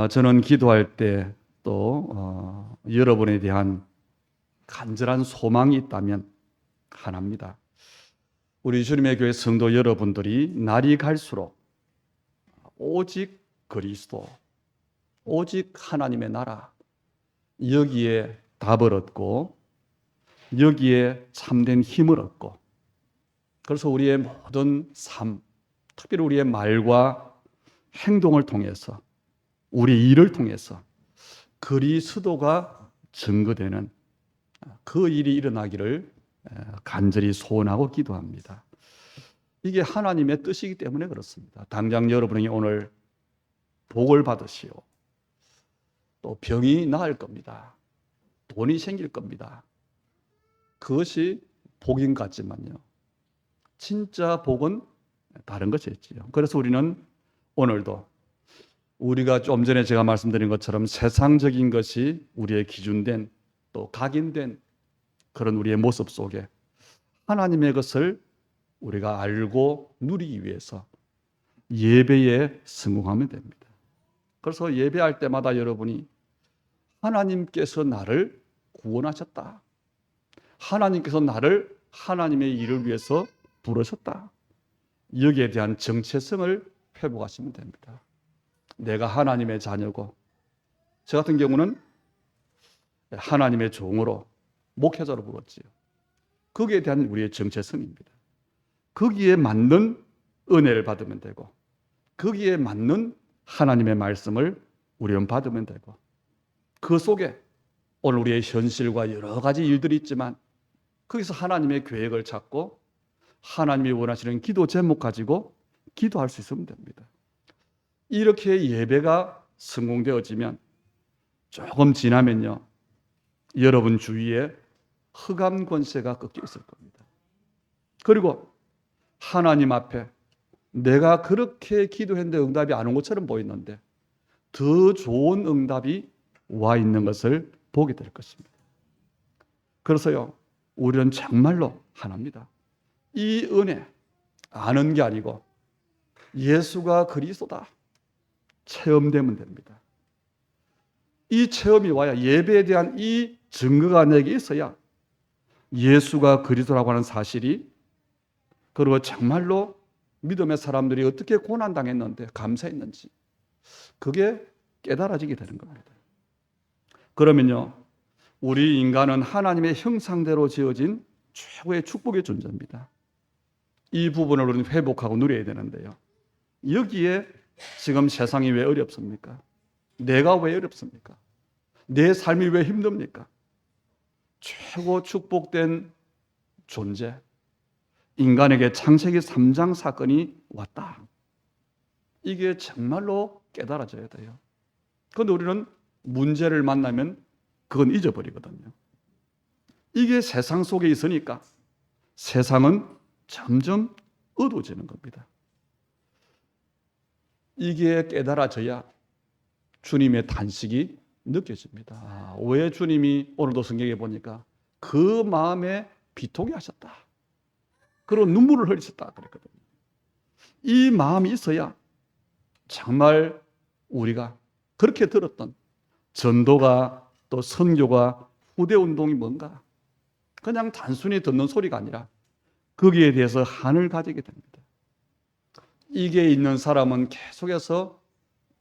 저는 기도할 때 또 여러분에 대한 간절한 소망이 있다면 하나입니다. 우리 주님의 교회 성도 여러분들이 날이 갈수록 오직 그리스도, 오직 하나님의 나라, 여기에 답을 얻고 여기에 참된 힘을 얻고, 그래서 우리의 모든 삶, 특별히 우리의 말과 행동을 통해서, 우리 일을 통해서 그리스도가 증거되는 그 일이 일어나기를 간절히 소원하고 기도합니다. 이게 하나님의 뜻이기 때문에 그렇습니다. 당장 여러분이 오늘 복을 받으시오, 또 병이 나을 겁니다, 돈이 생길 겁니다. 그것이 복인 같지만요, 진짜 복은 다른 것이 있지요. 그래서 우리는 오늘도 우리가 좀 전에 제가 말씀드린 것처럼 세상적인 것이 우리의 기준된, 또 각인된 그런 우리의 모습 속에 하나님의 것을 우리가 알고 누리기 위해서 예배에 성공하면 됩니다. 그래서 예배할 때마다 여러분이 하나님께서 나를 구원하셨다, 하나님께서 나를 하나님의 일을 위해서 부르셨다, 여기에 대한 정체성을 회복하시면 됩니다. 내가 하나님의 자녀고, 저 같은 경우는 하나님의 종으로 목회자로 불렀지요. 거기에 대한 우리의 정체성입니다. 거기에 맞는 은혜를 받으면 되고, 거기에 맞는 하나님의 말씀을 우리는 받으면 되고, 그 속에 오늘 우리의 현실과 여러 가지 일들이 있지만 거기서 하나님의 계획을 찾고 하나님이 원하시는 기도 제목 가지고 기도할 수 있으면 됩니다. 이렇게 예배가 성공되어지면 조금 지나면요, 여러분 주위에 흑암 권세가 꺾여 있을 겁니다. 그리고 하나님 앞에 내가 그렇게 기도했는데 응답이 안 온 것처럼 보이는데 더 좋은 응답이 와 있는 것을 보게 될 것입니다. 그래서요, 우리는 정말로 하나입니다. 이 은혜 아는 게 아니고 예수가 그리스도다 체험되면 됩니다. 이 체험이 와야, 예배에 대한 이 증거가 내게 있어야 예수가 그리스도라고 하는 사실이, 그리고 정말로 믿음의 사람들이 어떻게 고난당했는데 감사했는지 그게 깨달아지게 되는 겁니다. 그러면요, 우리 인간은 하나님의 형상대로 지어진 최고의 축복의 존재입니다. 이 부분을 우리는 회복하고 누려야 되는데요, 여기에 지금 세상이 왜 어렵습니까? 내가 왜 어렵습니까? 내 삶이 왜 힘듭니까? 최고 축복된 존재, 인간에게 창세기 3장 사건이 왔다, 이게 정말로 깨달아져야 돼요. 그런데 우리는 문제를 만나면 그건 잊어버리거든요. 이게 세상 속에 있으니까 세상은 점점 어두워지는 겁니다. 이게 깨달아져야 주님의 단식이 느껴집니다. 왜 주님이 오늘도 성경에 보니까 그 마음에 비통해 하셨다, 그리고 눈물을 흘리셨다 그랬거든요. 이 마음이 있어야 정말 우리가 그렇게 들었던 전도가, 또 선교가, 후대운동이 뭔가 그냥 단순히 듣는 소리가 아니라 거기에 대해서 한을 가지게 됩니다. 이게 있는 사람은 계속해서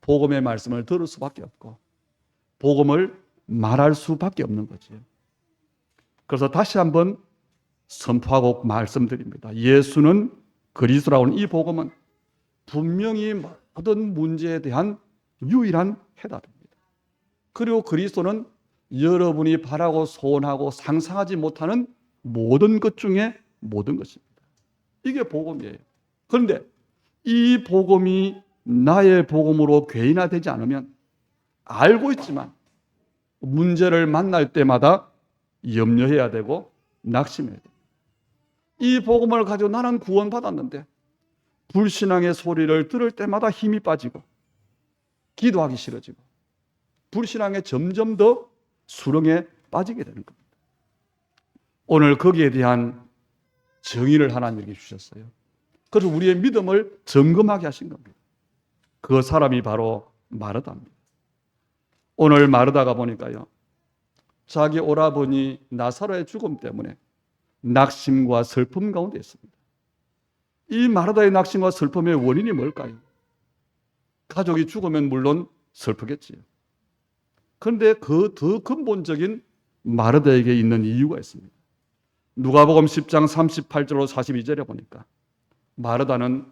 복음의 말씀을 들을 수밖에 없고 복음을 말할 수밖에 없는 거죠. 그래서 다시 한번 선포하고 말씀드립니다. 예수는 그리스도라고 하는 이 복음은 분명히 모든 문제에 대한 유일한 해답입니다. 그리고 그리스도는 여러분이 바라고 소원하고 상상하지 못하는 모든 것 중에 모든 것입니다. 이게 복음이에요. 그런데 이 복음이 나의 복음으로 괴인화되지 않으면, 알고 있지만 문제를 만날 때마다 염려해야 되고 낙심해야 됩니다. 이 복음을 가지고 나는 구원받았는데 불신앙의 소리를 들을 때마다 힘이 빠지고 기도하기 싫어지고 불신앙에 점점 더 수렁에 빠지게 되는 겁니다. 오늘 거기에 대한 정의를 하나님에게 주셨어요. 그래서 우리의 믿음을 점검하게 하신 겁니다. 그 사람이 바로 마르다입니다. 오늘 마르다가 보니까요, 자기 오라버니 나사로의 죽음 때문에 낙심과 슬픔 가운데 있습니다. 이 마르다의 낙심과 슬픔의 원인이 뭘까요? 가족이 죽으면 물론 슬프겠지요. 그런데 그 더 근본적인 마르다에게 있는 이유가 있습니다. 누가복음 10장 38절로 42절에 보니까 마르다는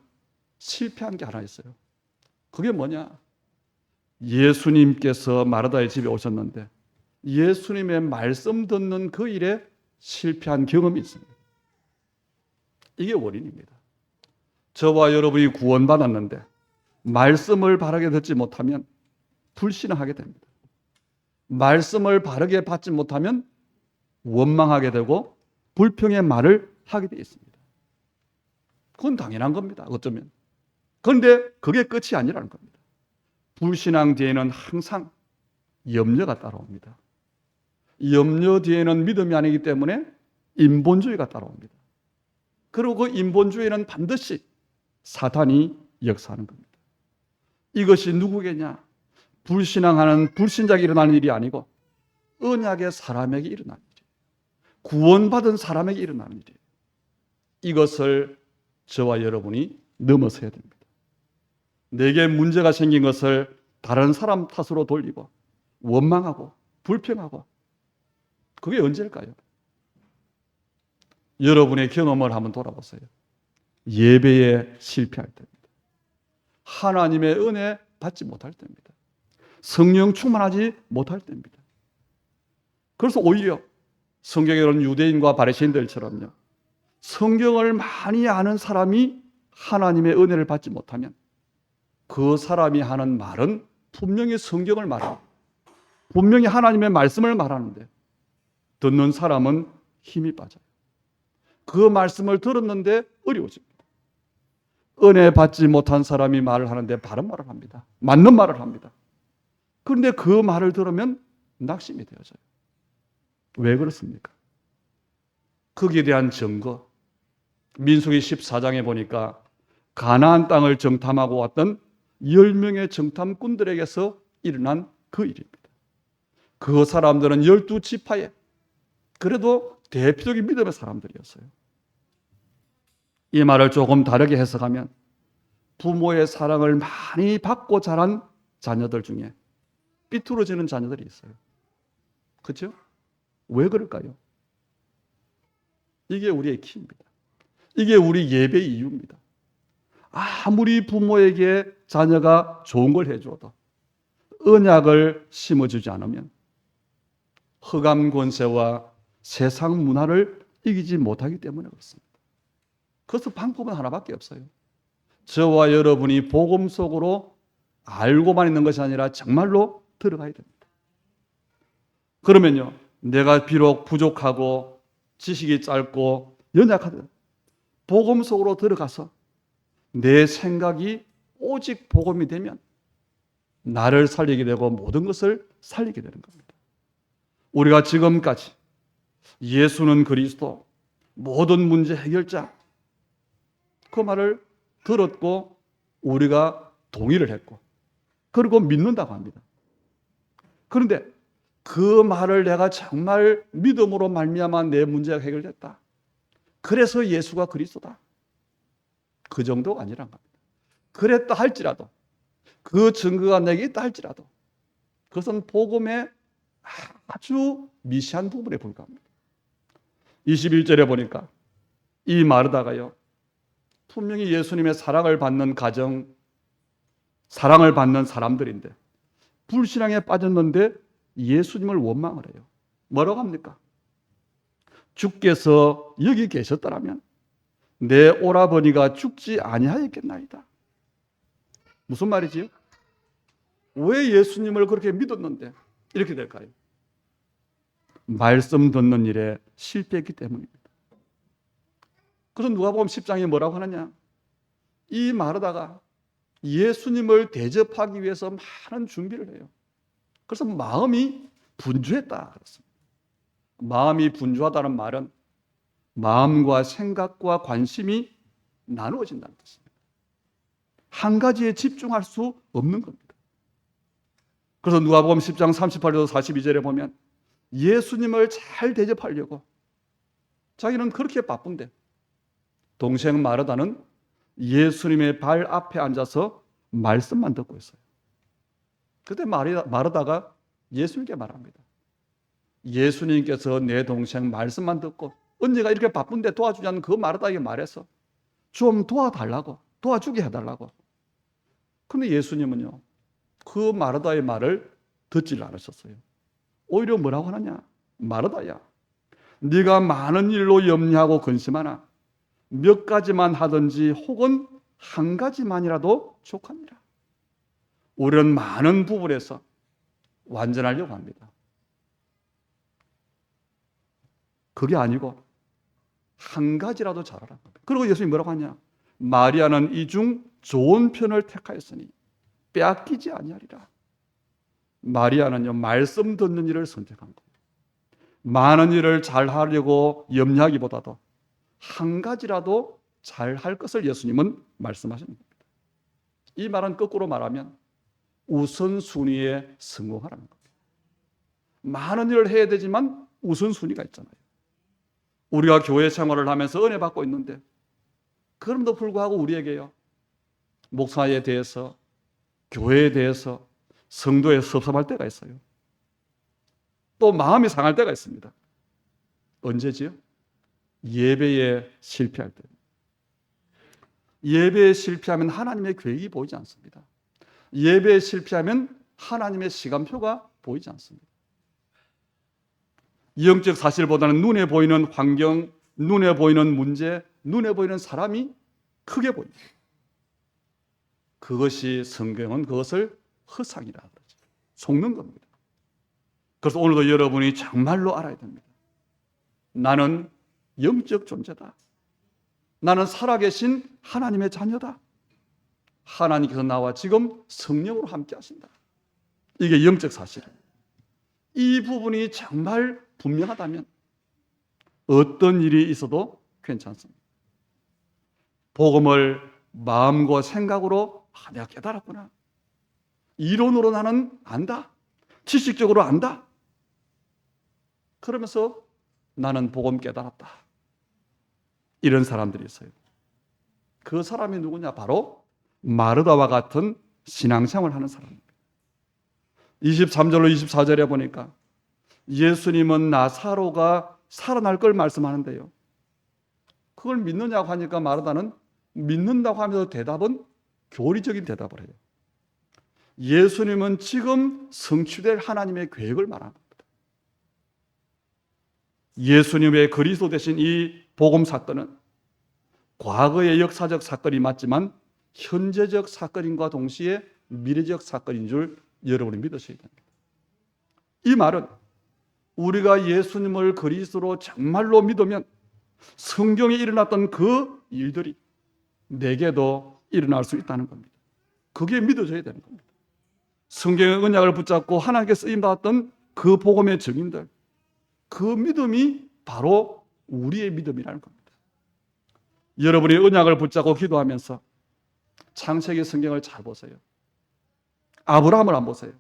실패한 게 하나 있어요. 그게 뭐냐? 예수님께서 마르다의 집에 오셨는데 예수님의 말씀 듣는 그 일에 실패한 경험이 있습니다. 이게 원인입니다. 저와 여러분이 구원받았는데 말씀을 바르게 듣지 못하면 불신하게 됩니다. 말씀을 바르게 받지 못하면 원망하게 되고 불평의 말을 하게 되어 있습니다. 그건 당연한 겁니다. 어쩌면. 그런데 그게 끝이 아니라는 겁니다. 불신앙 뒤에는 항상 염려가 따라옵니다. 염려 뒤에는 믿음이 아니기 때문에 인본주의가 따라옵니다. 그리고 그 인본주의는 반드시 사탄이 역사하는 겁니다. 이것이 누구겠냐? 불신앙하는 불신자에게 일어나는 일이 아니고 언약의 사람에게 일어나는 일이에요. 구원받은 사람에게 일어나는 일이에요. 이것을 저와 여러분이 넘어서야 됩니다. 내게 문제가 생긴 것을 다른 사람 탓으로 돌리고 원망하고 불평하고, 그게 언제일까요? 여러분의 경험을 한번 돌아보세요. 예배에 실패할 때입니다. 하나님의 은혜 받지 못할 때입니다. 성령 충만하지 못할 때입니다. 그래서 오히려 성경에는 유대인과 바리새인들처럼요, 성경을 많이 아는 사람이 하나님의 은혜를 받지 못하면 그 사람이 하는 말은 분명히 성경을 말합니다. 분명히 하나님의 말씀을 말하는데 듣는 사람은 힘이 빠져요. 그 말씀을 들었는데 어려워집니다. 은혜 받지 못한 사람이 말을 하는데 바른 말을 합니다. 맞는 말을 합니다. 그런데 그 말을 들으면 낙심이 되어져요. 왜 그렇습니까? 거기에 대한 증거, 민수기 14장에 보니까 가나안 땅을 정탐하고 왔던 10명의 정탐꾼들에게서 일어난 그 일입니다. 그 사람들은 12지파에 그래도 대표적인 믿음의 사람들이었어요. 이 말을 조금 다르게 해석하면 부모의 사랑을 많이 받고 자란 자녀들 중에 삐뚤어지는 자녀들이 있어요. 그렇죠? 왜 그럴까요? 이게 우리의 키입니다. 이게 우리 예배의 이유입니다. 아무리 부모에게 자녀가 좋은 걸 해줘도 언약을 심어주지 않으면 흑암 권세와 세상 문화를 이기지 못하기 때문에 그렇습니다. 그래서 방법은 하나밖에 없어요. 저와 여러분이 복음 속으로 알고만 있는 것이 아니라 정말로 들어가야 됩니다. 그러면요, 내가 비록 부족하고 지식이 짧고 연약하든 복음 속으로 들어가서 내 생각이 오직 복음이 되면 나를 살리게 되고 모든 것을 살리게 되는 겁니다. 우리가 지금까지 예수는 그리스도, 모든 문제 해결자, 그 말을 들었고 우리가 동의를 했고 그리고 믿는다고 합니다. 그런데 그 말을 내가 정말 믿음으로 말미암아 내 문제가 해결됐다, 그래서 예수가 그리스도다, 그 정도가 아니란 겁니다. 그랬다 할지라도, 그 증거가 내게 있다 할지라도 그것은 복음의 아주 미시한 부분에 불과합니다. 21절에 보니까 이 마르다가요, 분명히 예수님의 사랑을 받는 가정, 사랑을 받는 사람들인데 불신앙에 빠졌는데 예수님을 원망을 해요. 뭐라고 합니까? 주께서 여기 계셨더라면 내 오라버니가 죽지 아니하였겠나이다. 무슨 말이지요? 왜 예수님을 그렇게 믿었는데 이렇게 될까요? 말씀 듣는 일에 실패했기 때문입니다. 그래서 누가복음 10장에 뭐라고 하느냐? 이 마르다가 예수님을 대접하기 위해서 많은 준비를 해요. 그래서 마음이 분주했다 그렇습니다. 마음이 분주하다는 말은 마음과 생각과 관심이 나누어진다는 뜻입니다. 한 가지에 집중할 수 없는 겁니다. 그래서 누가복음 10장 38절 42절에 보면 예수님을 잘 대접하려고 자기는 그렇게 바쁜데 동생 마르다는 예수님의 발 앞에 앉아서 말씀만 듣고 있어요. 그때 마르다가 예수님께 말합니다. 예수님께서 내 동생 말씀만 듣고 언니가 이렇게 바쁜데 도와주지 않는 그 마르다에게 말해서 좀 도와달라고, 도와주게 해달라고. 그런데 예수님은요, 그 마르다의 말을 듣질 않으셨어요. 오히려 뭐라고 하느냐? 마르다야, 네가 많은 일로 염려하고 근심하나 몇 가지만 하든지 혹은 한 가지만이라도 족합니다. 우리는 많은 부분에서 완전하려고 합니다. 그게 아니고 한 가지라도 잘하라. 그리고 예수님이 뭐라고 하냐? 마리아는 이 중 좋은 편을 택하였으니 빼앗기지 아니하리라. 마리아는요, 말씀 듣는 일을 선택한 거예요. 많은 일을 잘하려고 염려하기보다도 한 가지라도 잘할 것을 예수님은 말씀하시는 겁니다. 이 말은 거꾸로 말하면 우선순위에 성공하라는 겁니다. 많은 일을 해야 되지만 우선순위가 있잖아요. 우리가 교회 생활을 하면서 은혜 받고 있는데 그럼에도 불구하고 우리에게요, 목사에 대해서, 교회에 대해서, 성도에 섭섭할 때가 있어요. 또 마음이 상할 때가 있습니다. 언제지요? 예배에 실패할 때. 예배에 실패하면 하나님의 계획이 보이지 않습니다. 예배에 실패하면 하나님의 시간표가 보이지 않습니다. 영적 사실보다는 눈에 보이는 환경, 눈에 보이는 문제, 눈에 보이는 사람이 크게 보입니다. 그것이 성경은 그것을 허상이라 그러죠. 속는 겁니다. 그래서 오늘도 여러분이 정말로 알아야 됩니다. 나는 영적 존재다. 나는 살아계신 하나님의 자녀다. 하나님께서 나와 지금 성령으로 함께 하신다. 이게 영적 사실입니다. 이 부분이 정말 분명하다면 어떤 일이 있어도 괜찮습니다. 복음을 마음과 생각으로 내가 깨달았구나. 이론으로 나는 안다. 지식적으로 안다. 그러면서 나는 복음 깨달았다. 이런 사람들이 있어요. 그 사람이 누구냐? 바로 마르다와 같은 신앙생활을 하는 사람입니다. 23절로 24절에 보니까 예수님은 나사로가 살아날 걸 말씀하는데요. 그걸 믿느냐고 하니까 마르다는 믿는다고 하면서 대답은 교리적인 대답을 해요. 예수님은 지금 성취될 하나님의 계획을 말하는 겁니다. 예수님의 그리스도 되신 이 복음 사건은 과거의 역사적 사건이 맞지만 현재적 사건인과 동시에 미래적 사건인 줄 여러분이 믿으셔야 됩니다. 이 말은 우리가 예수님을 그리스도로 정말로 믿으면 성경에 일어났던 그 일들이 내게도 일어날 수 있다는 겁니다. 그게 믿어져야 되는 겁니다. 성경의 언약을 붙잡고 하나님께 쓰임받았던 그 복음의 증인들, 그 믿음이 바로 우리의 믿음이라는 겁니다. 여러분이 언약을 붙잡고 기도하면서 창세기 성경을 잘 보세요. 아브라함을 안 보세요.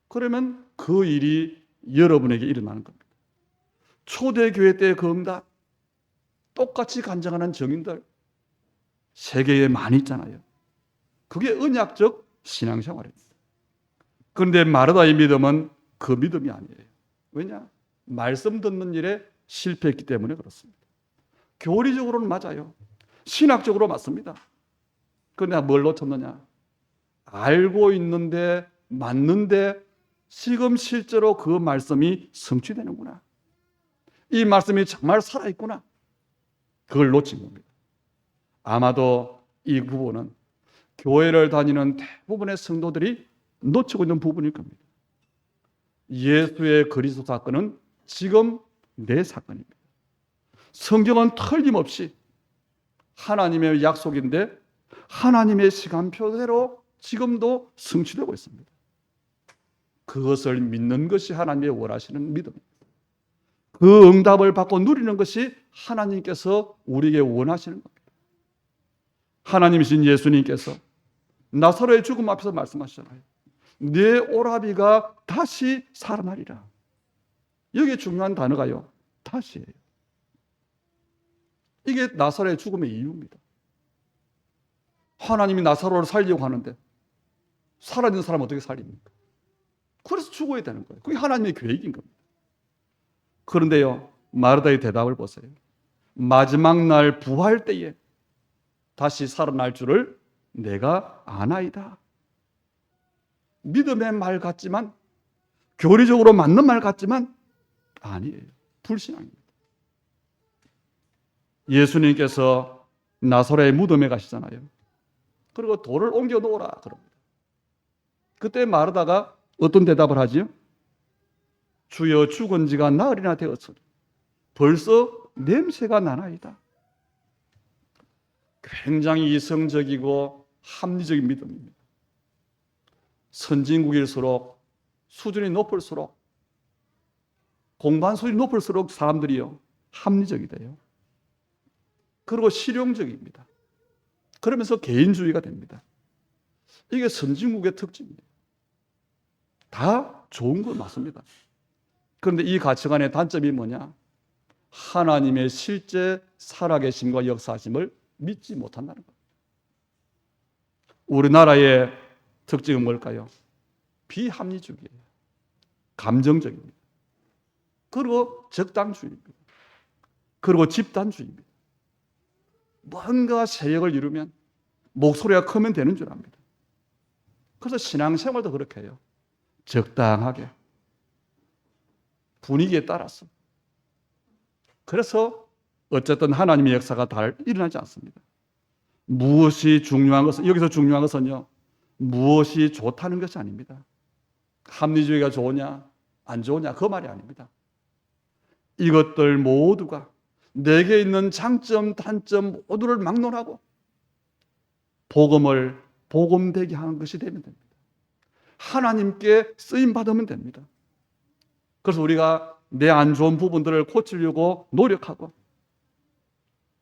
그러면 그 일이 여러분에게 일어나는 겁니다. 초대교회 때의 그 응답, 똑같이 간증하는 증인들 세계에 많이 있잖아요. 그게 언약적 신앙생활입니다. 그런데 마르다의 믿음은 그 믿음이 아니에요. 왜냐? 말씀 듣는 일에 실패했기 때문에 그렇습니다. 교리적으로는 맞아요. 신학적으로 맞습니다. 그런데 뭘 놓쳤느냐? 알고 있는데 맞는데 지금 실제로 그 말씀이 성취되는구나. 이 말씀이 정말 살아있구나. 그걸 놓친 겁니다. 아마도 이 부분은 교회를 다니는 대부분의 성도들이 놓치고 있는 부분일 겁니다. 예수의 그리스도 사건은 지금 내 사건입니다. 성경은 틀림없이 하나님의 약속인데 하나님의 시간표대로 지금도 성취되고 있습니다. 그것을 믿는 것이 하나님의 원하시는 믿음입니다. 그 응답을 받고 누리는 것이 하나님께서 우리에게 원하시는 겁니다. 하나님이신 예수님께서 나사로의 죽음 앞에서 말씀하시잖아요. 내 오라비가 다시 살아나리라. 여기에 중요한 단어가요, 다시예요. 이게 나사로의 죽음의 이유입니다. 하나님이 나사로를 살리려고 하는데 살아있는 사람 어떻게 살립니까? 그래서 죽어야 되는 거예요. 그게 하나님의 계획인 겁니다. 그런데요, 마르다의 대답을 보세요. 마지막 날 부활 때에 다시 살아날 줄을 내가 아나이다. 믿음의 말 같지만, 교리적으로 맞는 말 같지만 아니에요. 불신앙입니다. 예수님께서 나사로의 무덤에 가시잖아요. 그리고 돌을 옮겨 놓으라 그럽니다. 그때 마르다가 어떤 대답을 하지요? 주여, 죽은 지가 나흘이나 되었으니 벌써 냄새가 나나이다. 굉장히 이성적이고 합리적인 믿음입니다. 선진국일수록, 수준이 높을수록, 공부한 수준이 높을수록 사람들이요, 합리적이 돼요. 그리고 실용적입니다. 그러면서 개인주의가 됩니다. 이게 선진국의 특징이에요. 다 좋은 건 맞습니다. 그런데 이 가치관의 단점이 뭐냐? 하나님의 실제 살아계심과 역사하심을 믿지 못한다는 거예요. 우리나라의 특징은 뭘까요? 비합리적이에요. 감정적입니다. 그리고 적당주의입니다. 그리고 집단주의입니다. 뭔가 세력을 이루면, 목소리가 크면 되는 줄 압니다. 그래서 신앙생활도 그렇게 해요. 적당하게, 분위기에 따라서. 그래서 어쨌든 하나님의 역사가 잘 일어나지 않습니다. 무엇이 중요한 것은, 여기서 중요한 것은요, 무엇이 좋다는 것이 아닙니다. 합리주의가 좋으냐 안 좋으냐 그 말이 아닙니다. 이것들 모두가 내게 있는 장점 단점 모두를 막론하고 복음을 복음되게 하는 것이 되면 됩니다. 하나님께 쓰임 받으면 됩니다. 그래서 우리가 내 안 좋은 부분들을 고치려고 노력하고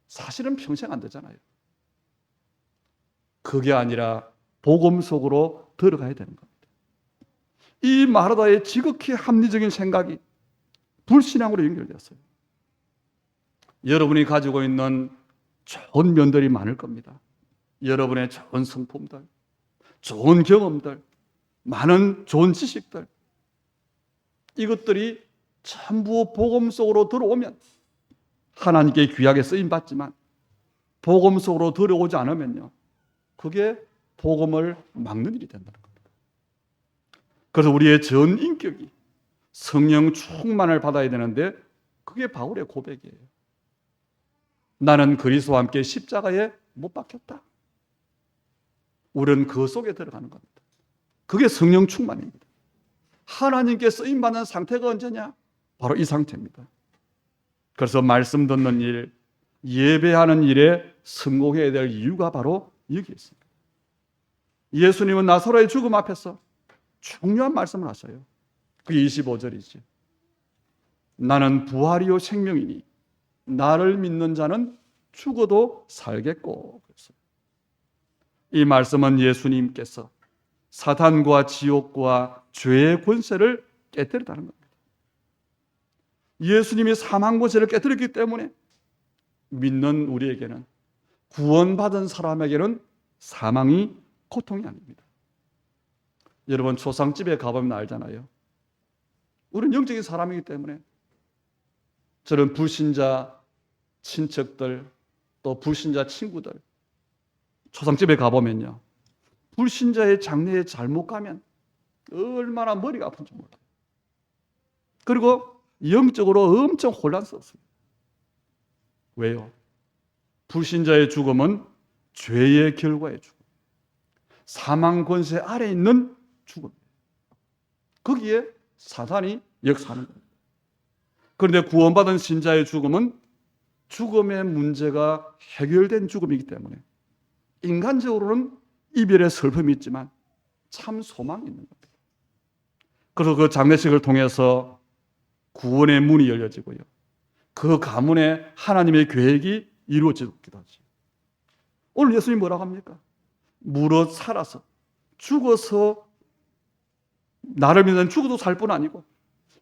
사실은 평생 안 되잖아요. 그게 아니라 복음 속으로 들어가야 되는 겁니다. 이 마르다의 지극히 합리적인 생각이 불신앙으로 연결되었어요. 여러분이 가지고 있는 좋은 면들이 많을 겁니다. 여러분의 좋은 성품들, 좋은 경험들, 많은 좋은 지식들, 이것들이 전부 복음 속으로 들어오면 하나님께 귀하게 쓰임받지만 복음 속으로 들어오지 않으면요, 그게 복음을 막는 일이 된다는 겁니다. 그래서 우리의 전 인격이 성령 충만을 받아야 되는데 그게 바울의 고백이에요. 나는 그리스도와 함께 십자가에 못 박혔다. 우리는 그 속에 들어가는 겁니다. 그게 성령 충만입니다. 하나님께 쓰임받는 상태가 언제냐? 바로 이 상태입니다. 그래서 말씀 듣는 일, 예배하는 일에 성공해야 될 이유가 바로 여기 있습니다. 예수님은 나사로의 죽음 앞에서 중요한 말씀을 하셔요. 그게 25절이죠. 나는 부활이요 생명이니 나를 믿는 자는 죽어도 살겠고. 이 말씀은 예수님께서 사탄과 지옥과 죄의 권세를 깨뜨렸다는 겁니다. 예수님이 사망 권세를 깨뜨렸기 때문에 믿는 우리에게는, 구원받은 사람에게는 사망이 고통이 아닙니다. 여러분, 초상집에 가보면 알잖아요. 우리는 영적인 사람이기 때문에 저런 불신자 친척들, 또 불신자 친구들, 초상집에 가보면요, 불신자의 장례에 잘못 가면 얼마나 머리가 아픈지 몰라요. 그리고 영적으로 엄청 혼란스럽습니다. 왜요? 불신자의 죽음은 죄의 결과의 죽음, 사망 권세 아래 있는 죽음, 거기에 사탄이 역사하는 겁니다. 그런데 구원받은 신자의 죽음은 죽음의 문제가 해결된 죽음이기 때문에 인간적으로는 이별의 슬픔이 있지만 참 소망이 있는 겁니다. 그래서 그 장례식을 통해서 구원의 문이 열려지고요, 그 가문에 하나님의 계획이 이루어지기도 하죠. 오늘 예수님이 뭐라고 합니까? 무릇 살아서 죽어서 나를 믿는 죽어도 살 뿐 아니고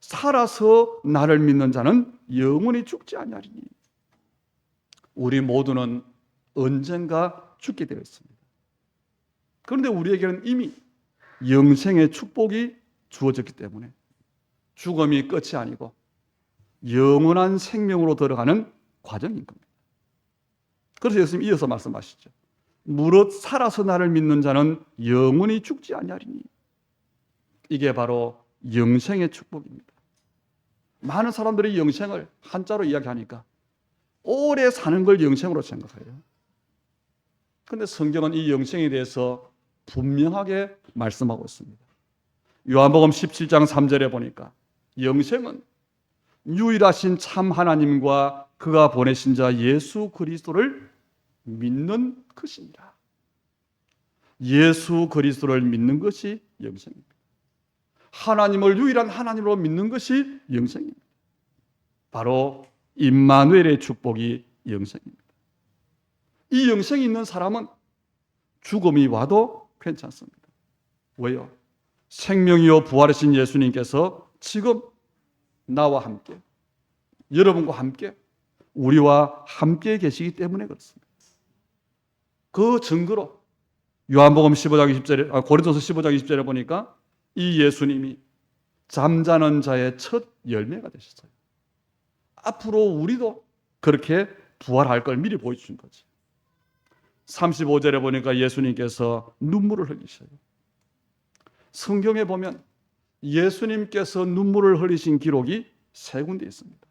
살아서 나를 믿는 자는 영원히 죽지 아니하리니. 우리 모두는 언젠가 죽게 되어 있습니다. 그런데 우리에게는 이미 영생의 축복이 주어졌기 때문에 죽음이 끝이 아니고 영원한 생명으로 들어가는 과정인 겁니다. 그래서 예수님이 이어서 말씀하시죠. 무릇 살아서 나를 믿는 자는 영원히 죽지 아니하리니. 이게 바로 영생의 축복입니다. 많은 사람들이 영생을 한자로 이야기하니까 오래 사는 걸 영생으로 생각해요. 그런데 성경은 이 영생에 대해서 분명하게 말씀하고 있습니다. 요한복음 17장 3절에 보니까 영생은 유일하신 참 하나님과 그가 보내신 자 예수 그리스도를 믿는 것입니다. 예수 그리스도를 믿는 것이 영생입니다. 하나님을 유일한 하나님으로 믿는 것이 영생입니다. 바로 임마누엘의 축복이 영생입니다. 이 영생이 있는 사람은 죽음이 와도 괜찮습니다. 왜요? 생명이요 부활하신 예수님께서 지금 나와 함께, 여러분과 함께, 우리와 함께 계시기 때문에 그렇습니다. 그 증거로 요한복음 15장 20절에, 고린도서 15장 20절에 보니까 이 예수님이 잠자는 자의 첫 열매가 되셨어요. 앞으로 우리도 그렇게 부활할 걸 미리 보여주신 거지. 35절에 보니까 예수님께서 눈물을 흘리셔요. 성경에 보면 예수님께서 눈물을 흘리신 기록이 세 군데 있습니다.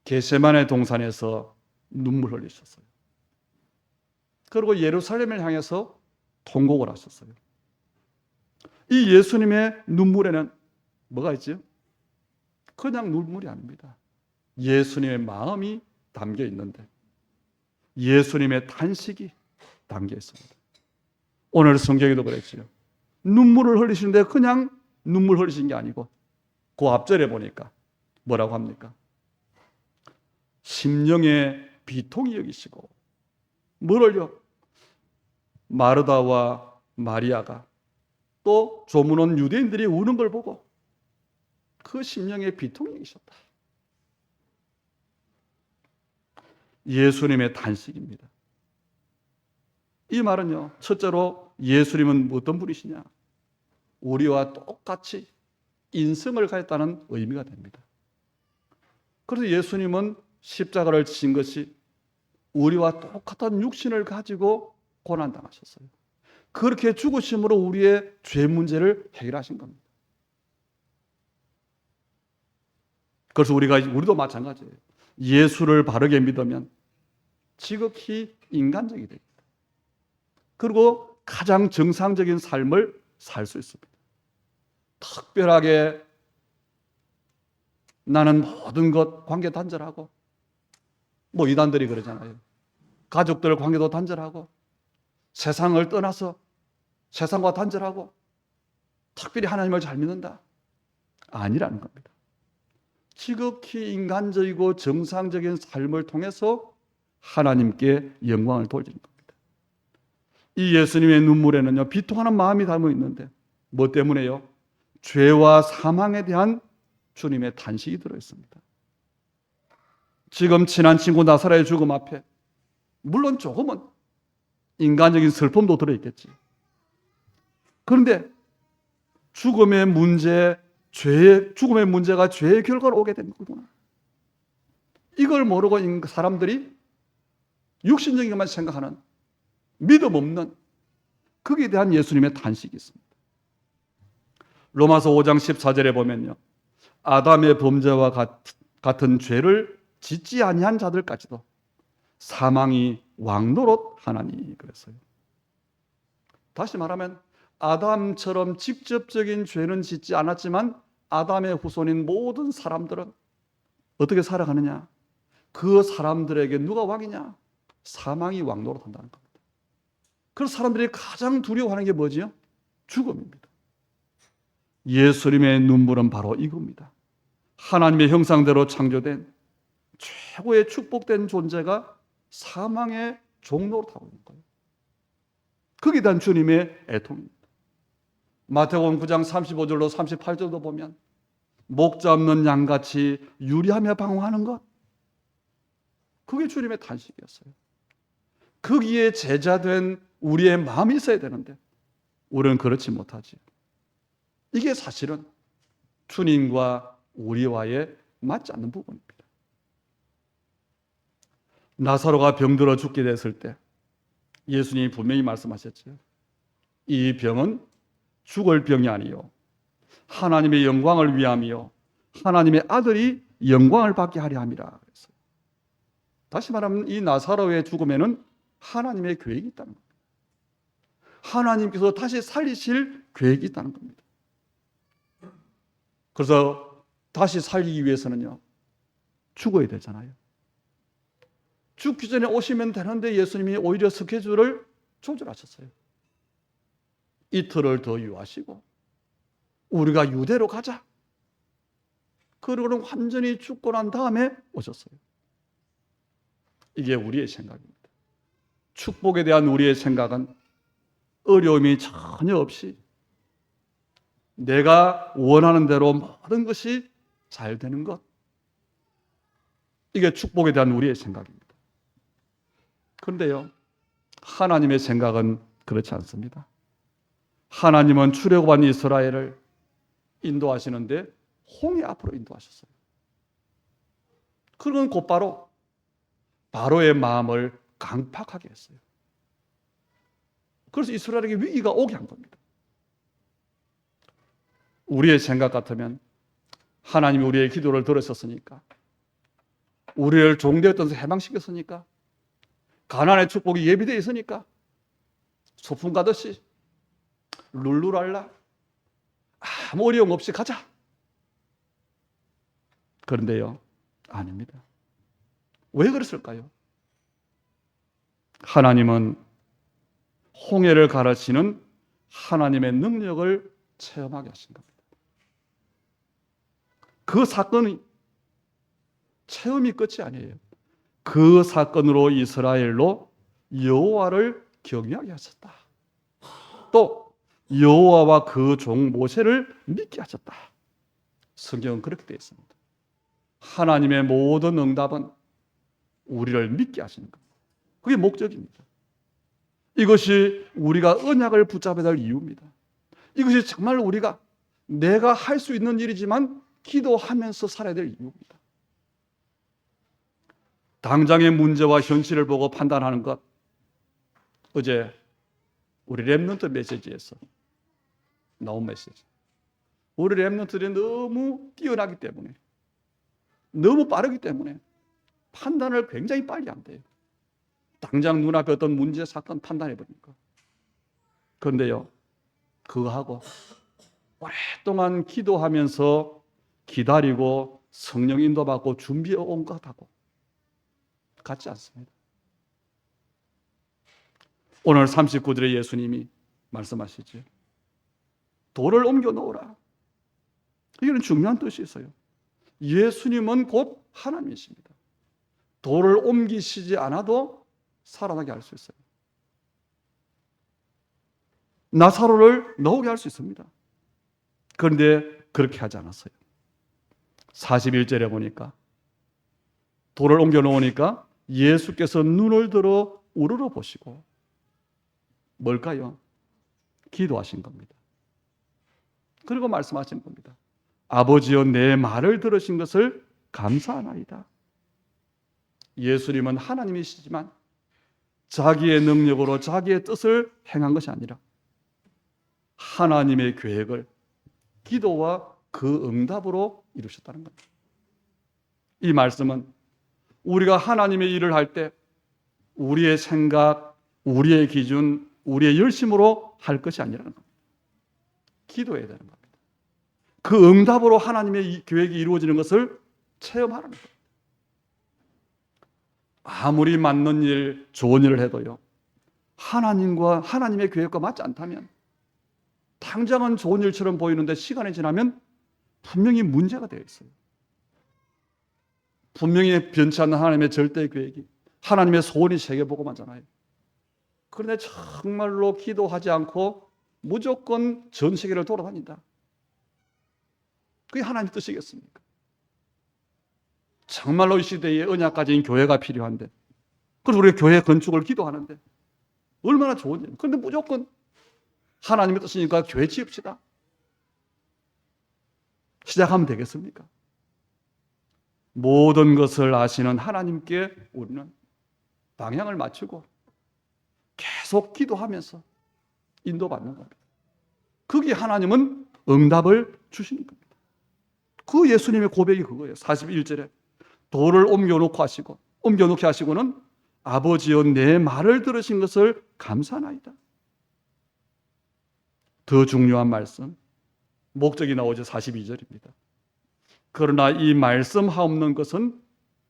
겟세마네 동산에서 눈물 흘리셨어요. 그리고 예루살렘을 향해서 통곡을 하셨어요. 이 예수님의 눈물에는 뭐가 있죠? 그냥 눈물이 아닙니다. 예수님의 마음이 담겨 있는데 예수님의 탄식이 담겨 있습니다. 오늘 성경에도 그랬죠. 눈물을 흘리시는데 그냥 눈물 흘리신 게 아니고 그 앞절에 보니까 뭐라고 합니까? 심령의 비통이 여기시고 뭐를요? 마르다와 마리아가 또 조문 온 유대인들이 우는 걸 보고 그 심령의 비통이 여기셨다. 예수님의 탄식입니다. 이 말은요, 첫째로 예수님은 어떤 분이시냐? 우리와 똑같이 인성을 가졌다는 의미가 됩니다. 그래서 예수님은 십자가를 지신 것이 우리와 똑같은 육신을 가지고 고난당하셨어요. 그렇게 죽으심으로 우리의 죄 문제를 해결하신 겁니다. 그래서 우리도 마찬가지예요. 예수를 바르게 믿으면 지극히 인간적이 됩니다. 그리고 가장 정상적인 삶을 살 수 있습니다. 특별하게 나는 모든 것 관계 단절하고, 뭐 이단들이 그러잖아요. 가족들 관계도 단절하고, 세상을 떠나서 세상과 단절하고, 특별히 하나님을 잘 믿는다. 아니라는 겁니다. 지극히 인간적이고 정상적인 삶을 통해서 하나님께 영광을 돌리는 겁니다. 이 예수님의 눈물에는요, 비통하는 마음이 담겨 있는데 뭐 때문에요? 죄와 사망에 대한 주님의 탄식이 들어있습니다. 지금 친한 친구 나사로의 죽음 앞에 물론 조금은 인간적인 슬픔도 들어있겠지. 그런데 죽음의 문제가 죄의 결과로 오게 된 거구나. 이걸 모르고 사람들이 육신적인 것만 생각하는 믿음 없는 거기에 대한 예수님의 탄식이 있습니다. 로마서 5장 14절에 보면요, 아담의 범죄와 같은 죄를 짓지 아니한 자들까지도 사망이 왕노릇하나니 그랬어요. 다시 말하면 아담처럼 직접적인 죄는 짓지 않았지만 아담의 후손인 모든 사람들은 어떻게 살아가느냐? 그 사람들에게 누가 왕이냐? 사망이 왕노릇한다는 겁니다. 그래서 사람들이 가장 두려워하는 게 뭐지요? 죽음입니다. 예수님의 눈물은 바로 이겁니다. 하나님의 형상대로 창조된 최고의 축복된 존재가 사망의 종노릇하고 있는 거예요. 거기에 대한 주님의 애통입니다. 마태복음 9장 35절로 38절도 보면 목자 없는 양같이 유리하며 방황하는 것, 그게 주님의 탄식이었어요. 거기에 제자된 우리의 마음이 있어야 되는데 우리는 그렇지 못하지. 이게 사실은 주님과 우리와의 맞지 않는 부분입니다. 나사로가 병들어 죽게 됐을 때 예수님이 분명히 말씀하셨죠. 이 병은 죽을 병이 아니요 하나님의 영광을 위함이요 하나님의 아들이 영광을 받게 하려 함이라 그랬어요. 다시 말하면 이 나사로의 죽음에는 하나님의 계획이 있다는 겁니다. 하나님께서 다시 살리실 계획이 있다는 겁니다. 그래서 다시 살리기 위해서는요, 죽어야 되잖아요. 죽기 전에 오시면 되는데 예수님이 오히려 스케줄을 조절하셨어요. 이틀을 더 유하시고 우리가 유대로 가자. 그러고는 완전히 죽고 난 다음에 오셨어요. 이게 우리의 생각입니다. 축복에 대한 우리의 생각은 어려움이 전혀 없이 내가 원하는 대로 모든 것이 잘 되는 것, 이게 축복에 대한 우리의 생각입니다. 그런데요, 하나님의 생각은 그렇지 않습니다. 하나님은 출애굽한 이스라엘을 인도하시는데 홍해 앞으로 인도하셨어요. 그건 곧바로 바로의 마음을 강팍하게 했어요. 그래서 이스라엘에게 위기가 오게 한 겁니다. 우리의 생각 같으면 하나님이 우리의 기도를 들으셨으니까, 우리를 종되었던 데서 해방시켰으니까, 가나안의 축복이 예비되어 있으니까 소풍 가듯이 룰루랄라 아무 어려움 없이 가자. 그런데요, 아닙니다. 왜 그랬을까요? 하나님은 홍해를 가르치는 하나님의 능력을 체험하게 하신 겁니다. 그 사건이 체험이 끝이 아니에요. 그 사건으로 이스라엘로 여호와를 경외하게 하셨다. 또 여호와와 그 종 모세를 믿게 하셨다. 성경은 그렇게 되어 있습니다. 하나님의 모든 응답은 우리를 믿게 하시는 겁니다. 그게 목적입니다. 이것이 우리가 언약을 붙잡아야 될 이유입니다. 이것이 정말 우리가 내가 할 수 있는 일이지만 기도하면서 살아야 될 이유입니다. 당장의 문제와 현실을 보고 판단하는 것, 어제 우리 렘넌트 메시지에서 나온 메시지. 우리 렘넌트들이 너무 뛰어나기 때문에, 너무 빠르기 때문에 판단을 굉장히 빨리 한대요. 당장 눈앞에 어떤 문제, 사건 판단해버리니까. 그런데요, 그거하고 오랫동안 기도하면서 기다리고 성령 인도받고 준비해 온 것하고 같지 않습니다. 오늘 39절에 예수님이 말씀하시죠. 돌을 옮겨 놓으라. 이거는 중요한 뜻이 있어요. 예수님은 곧 하나님이십니다. 돌을 옮기시지 않아도 살아나게 할 수 있어요. 나사로를 나오게 할 수 있습니다. 그런데 그렇게 하지 않았어요. 41절에 보니까 돌을 옮겨 놓으니까 예수께서 눈을 들어 우러러 보시고, 뭘까요? 기도하신 겁니다. 그리고 말씀하신 겁니다. 아버지여, 내 말을 들으신 것을 감사하나이다. 예수님은 하나님이시지만 자기의 능력으로 자기의 뜻을 행한 것이 아니라 하나님의 계획을 기도와 그 응답으로 이루셨다는 겁니다. 이 말씀은 우리가 하나님의 일을 할 때 우리의 생각, 우리의 기준, 우리의 열심으로 할 것이 아니라는 겁니다. 기도해야 되는 겁니다. 그 응답으로 하나님의 이 계획이 이루어지는 것을 체험하라는 겁니다. 아무리 맞는 일, 좋은 일을 해도요, 하나님의 계획과 맞지 않다면 당장은 좋은 일처럼 보이는데 시간이 지나면 분명히 문제가 되어 있어요. 분명히 변치 않는 하나님의 절대 계획이, 하나님의 소원이 세계복음화잖아요. 그런데 정말로 기도하지 않고 무조건 전 세계를 돌아다닌다. 그게 하나님 뜻이겠습니까? 정말로 이 시대에 언약 가진 교회가 필요한데, 그래서 우리가 교회 건축을 기도하는데 얼마나 좋은 일. 그런데 무조건 하나님의 뜻이니까 교회 지읍시다. 시작하면 되겠습니까? 모든 것을 아시는 하나님께 우리는 방향을 맞추고 계속 기도하면서 인도받는 겁니다. 거기에 하나님은 응답을 주시는 겁니다. 그 예수님의 고백이 그거예요. 41절에 돌을 옮겨놓게 하시고는 아버지여 내 말을 들으신 것을 감사하나이다. 더 중요한 말씀, 목적이 나오죠. 42절입니다. 그러나 이 말씀 하옵는 것은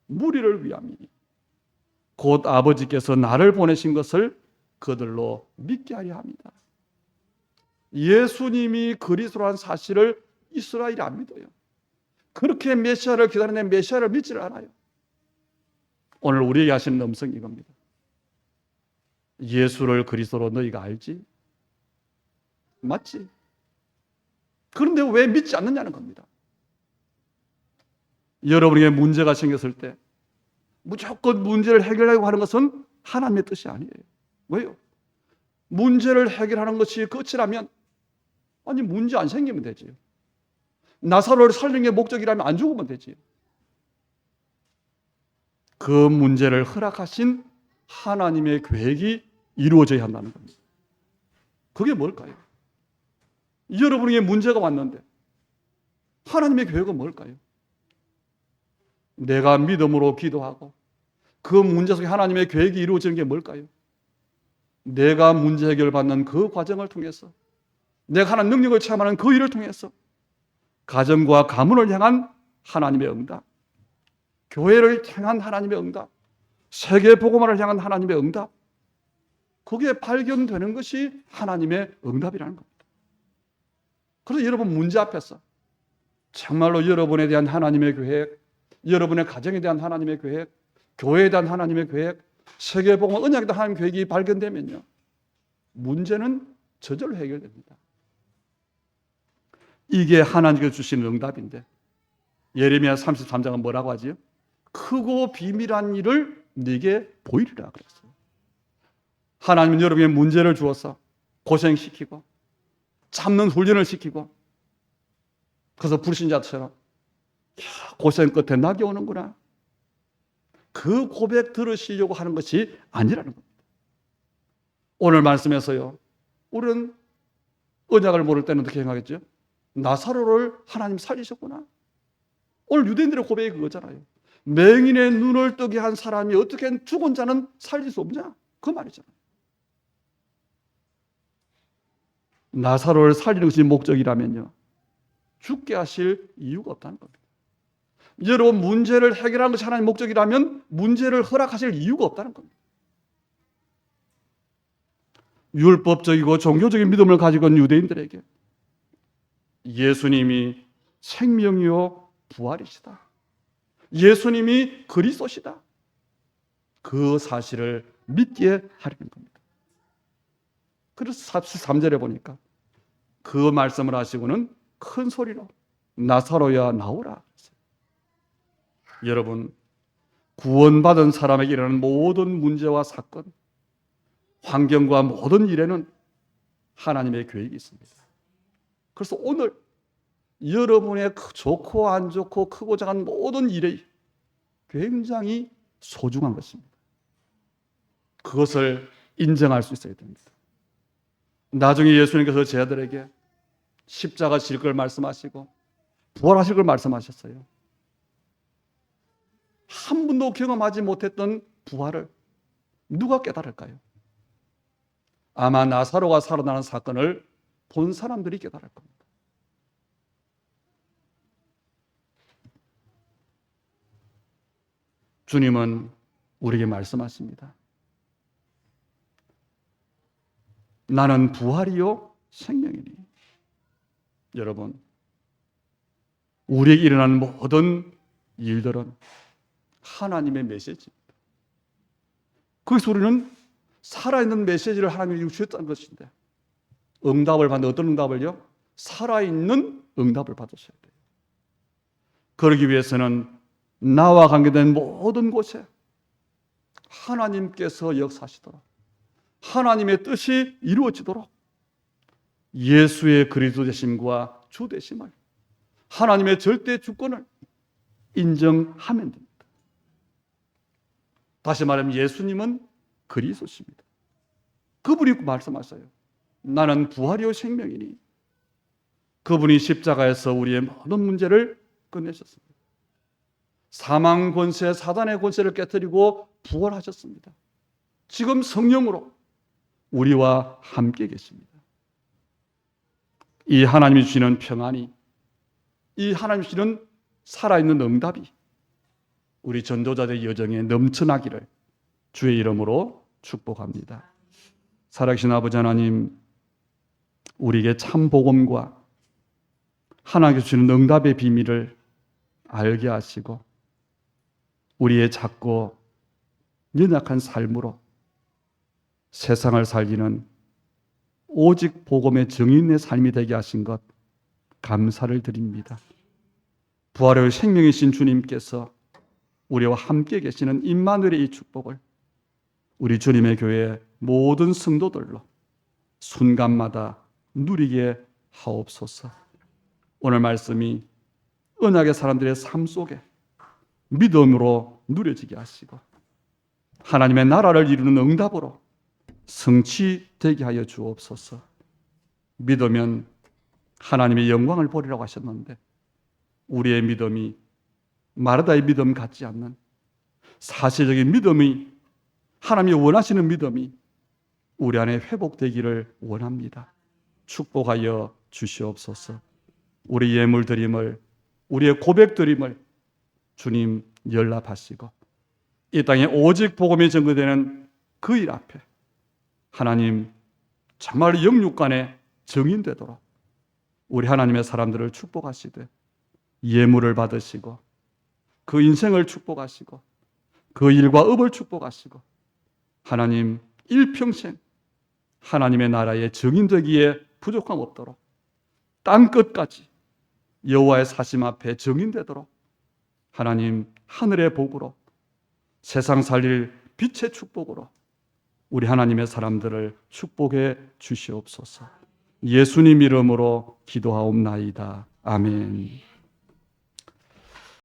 무리를 위함이니 곧 아버지께서 나를 보내신 것을 그들로 믿게 하려 합니다. 예수님이 그리스도라는 사실을 이스라엘이 안 믿어요. 그렇게 메시아를 기다리는 메시아를 믿지를 않아요. 오늘 우리에게 하시는 음성이 이겁니다. 예수를 그리스도로 너희가 알지? 맞지? 그런데 왜 믿지 않느냐는 겁니다. 여러분에게 문제가 생겼을 때 무조건 문제를 해결하려고 하는 것은 하나님의 뜻이 아니에요. 왜요? 문제를 해결하는 것이 끝이라면 아니 문제 안 생기면 되지요. 나사로를 살리는 게 목적이라면 안 죽으면 되지요. 그 문제를 허락하신 하나님의 계획이 이루어져야 한다는 겁니다. 그게 뭘까요? 여러분에게 문제가 왔는데 하나님의 계획은 뭘까요? 내가 믿음으로 기도하고 그 문제 속에 하나님의 계획이 이루어지는 게 뭘까요? 내가 문제 해결받는 그 과정을 통해서 내가 하나님 능력을 체험하는 그 일을 통해서 가정과 가문을 향한 하나님의 응답, 교회를 향한 하나님의 응답, 세계 복음화를 향한 하나님의 응답, 그게 발견되는 것이 하나님의 응답이라는 겁니다. 그래서 여러분 문제 앞에서 정말로 여러분에 대한 하나님의 계획, 여러분의 가정에 대한 하나님의 계획, 교회에 대한 하나님의 계획, 세계 복음화 언약에 대한 하나님의 계획이 발견되면요, 문제는 저절로 해결됩니다. 이게 하나님께서 주시는 응답인데 예레미야 33장은 뭐라고 하지요? 크고 비밀한 일을 네게 보이리라 그랬어요. 하나님은 여러분에게 문제를 주어서 고생시키고 참는 훈련을 시키고 그래서 불신자처럼 고생 끝에 낙이 오는구나. 그 고백 들으시려고 하는 것이 아니라는 겁니다. 오늘 말씀에서요, 우리는 언약을 모를 때는 어떻게 생각했죠? 나사로를 하나님 살리셨구나. 오늘 유대인들의 고백이 그거잖아요. 맹인의 눈을 뜨게 한 사람이 어떻게 죽은 자는 살릴 수 없냐? 그 말이잖아요. 나사로를 살리는 것이 목적이라면요, 죽게 하실 이유가 없다는 겁니다. 여러분 문제를 해결하는 것이 하나님의 목적이라면 문제를 허락하실 이유가 없다는 겁니다. 율법적이고 종교적인 믿음을 가지고 있는 유대인들에게 예수님이 생명이요 부활이시다, 예수님이 그리스도시다, 그 사실을 믿게 하려는 겁니다. 그래서 43절에 보니까 그 말씀을 하시고는 큰 소리로 나사로야 나오라. 여러분, 구원받은 사람에게 일어나는 모든 문제와 사건, 환경과 모든 일에는 하나님의 계획이 있습니다. 그래서 오늘 여러분의 좋고 안 좋고 크고 작은 모든 일이 굉장히 소중한 것입니다. 그것을 인정할 수 있어야 됩니다. 나중에 예수님께서 제자들에게 십자가 질 걸 말씀하시고 부활하실 걸 말씀하셨어요. 한 번도 경험하지 못했던 부활을 누가 깨달을까요? 아마 나사로가 살아나는 사건을 본 사람들이 깨달을 겁니다. 주님은 우리에게 말씀하십니다. 나는 부활이요 생명이니. 여러분, 우리에게 일어나는 모든 일들은 하나님의 메시지입니다. 거기서 우리는 살아있는 메시지를 하나님이 주셨다는 것인데 응답을 받는 어떤 응답을요? 살아있는 응답을 받으셔야 돼요. 그러기 위해서는 나와 관계된 모든 곳에 하나님께서 역사하시도록, 하나님의 뜻이 이루어지도록 예수의 그리스도 되심과 주 되심을, 하나님의 절대 주권을 인정하면 됩니다. 다시 말하면 예수님은 그리스도십니다. 그분이 말씀하셔요. 나는 부활이요 생명이니. 그분이 십자가에서 우리의 모든 문제를 끝내셨습니다. 사망 권세, 사단의 권세를 깨뜨리고 부활하셨습니다. 지금 성령으로 우리와 함께 계십니다. 이 하나님이 주시는 평안이, 이 하나님이 주시는 살아있는 응답이 우리 전도자들의 여정에 넘쳐나기를 주의 이름으로 축복합니다. 살아계신 아버지 하나님, 우리에게 참 복음과 하나님께서 주시는 응답의 비밀을 알게 하시고 우리의 작고 연약한 삶으로 세상을 살리는 오직 복음의 증인의 삶이 되게 하신 것 감사를 드립니다. 부활의 생명이신 주님께서 우리와 함께 계시는 임마누엘의 이 축복을 우리 주님의 교회 모든 성도들로 순간마다 누리게 하옵소서. 오늘 말씀이 언약의 사람들의 삶 속에 믿음으로 누려지게 하시고 하나님의 나라를 이루는 응답으로 성취되게 하여 주옵소서. 믿으면 하나님의 영광을 보리라고 하셨는데 우리의 믿음이 마르다의 믿음 같지 않는 사실적인 믿음이, 하나님이 원하시는 믿음이 우리 안에 회복되기를 원합니다. 축복하여 주시옵소서. 우리 예물 드림을, 우리의 고백 드림을 주님 연락하시고 이 땅에 오직 복음이 전거되는 그 일 앞에 하나님 정말 영육간에 정인되도록 우리 하나님의 사람들을 축복하시되 예물을 받으시고 그 인생을 축복하시고 그 일과 업을 축복하시고 하나님 일평생 하나님의 나라의 정인되기에 부족함 없도록 땅 끝까지 여호와의 사심 앞에 정인되도록 하나님 하늘의 복으로 세상 살릴 빛의 축복으로 우리 하나님의 사람들을 축복해 주시옵소서. 예수님 이름으로 기도하옵나이다. 아멘.